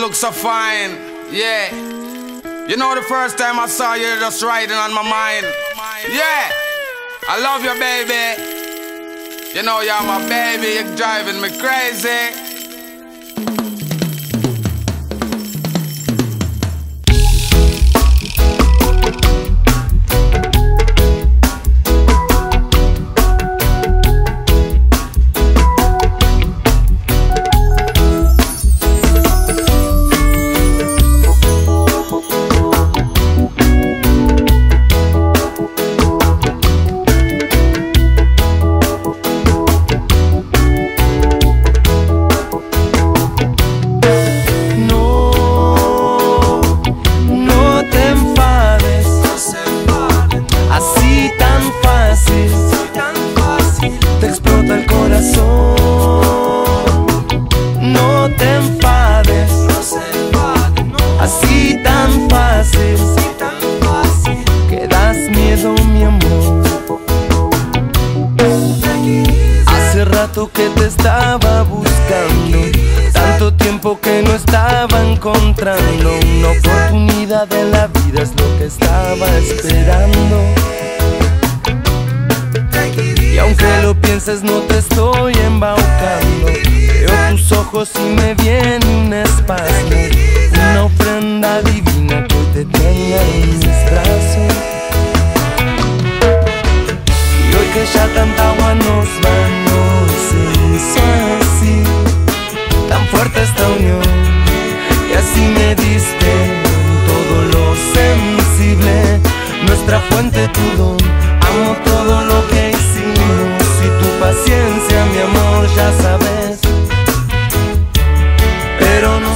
look so fine, yeah. You know the first time I saw you, just riding on my mind. Yeah, I love you, baby. You know you're my baby, you're driving me crazy. Que te estaba buscando, tanto tiempo que no estaba encontrando. Una oportunidad en la vida es lo que estaba esperando. Y aunque lo pienses no te estoy embaucando. Veo tus ojos y me viene un espasmo, una ofrenda divina que hoy te tenga en mis brazos. Y hoy que ya tanta agua nos va, así, tan fuerte esta unión, y así me diste todo lo sensible, nuestra fuente, tu don. Amo todo lo que hicimos y tu paciencia, mi amor, ya sabes, pero no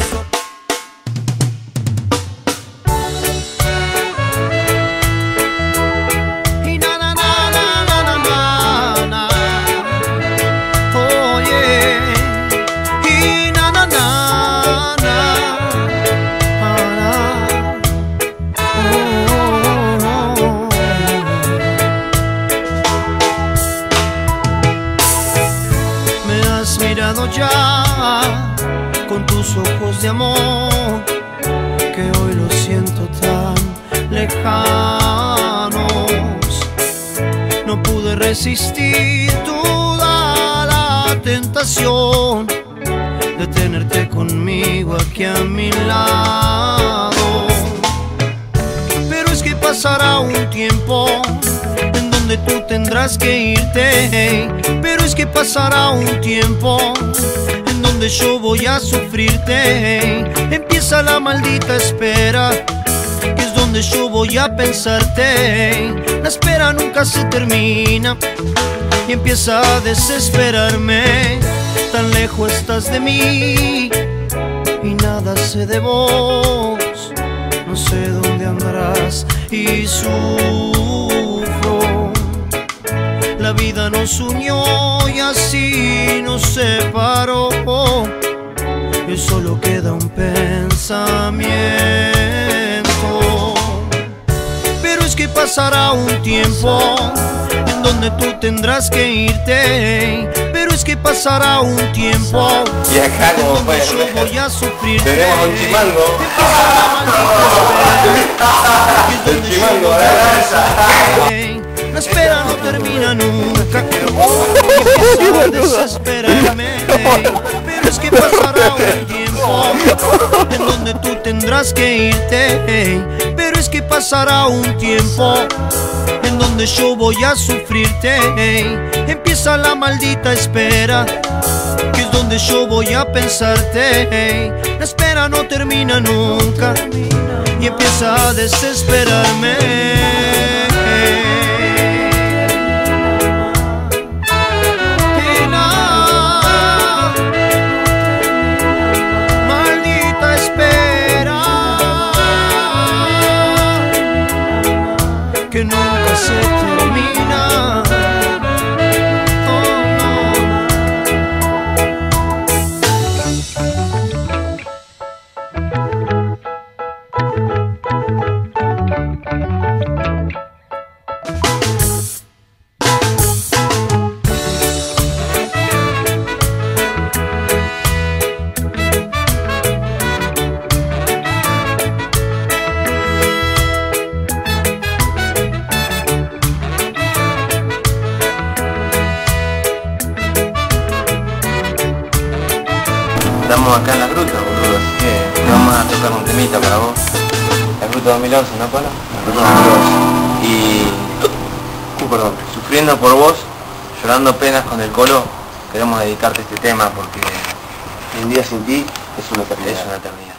ya con tus ojos de amor, que hoy los siento tan lejanos. No pude resistir toda la tentación de tenerte conmigo aquí a mi lado. Pero es que pasará un tiempo en donde tú tendrás que irte. Pero es que pasará un tiempo en donde yo voy a sufrirte. Empieza la maldita espera, que es donde yo voy a pensarte. La espera nunca se termina y empieza a desesperarme. Tan lejos estás de mí y nada sé de vos. No sé dónde andarás y sufro. La vida nos unió y así nos separó, y solo queda un pensamiento. Pero es que pasará un tiempo en donde tú tendrás que irte. Pero es que pasará un tiempo y acá como en donde yo voy a sufrir. Tenemos un chimango. El chimango, la espera no termina nunca. Empieza a desesperarme. Pero es que pasará un tiempo en donde tú tendrás que irte. Pero es que pasará un tiempo en donde yo voy a sufrirte. Empieza la maldita espera, que es donde yo voy a pensarte. La espera no termina nunca y empieza a desesperarme. Que nunca se termina. Oh, no. estamos acá en La Gruta, boludo, así que te vamos a tocar un temita para vos. La Gruta 2011, ¿no, Polo? La Gruta 2011. Y... perdón, sufriendo por vos, llorando penas con el Colo, queremos dedicarte este tema porque Un día sin ti es una eternidad. es una eternidad.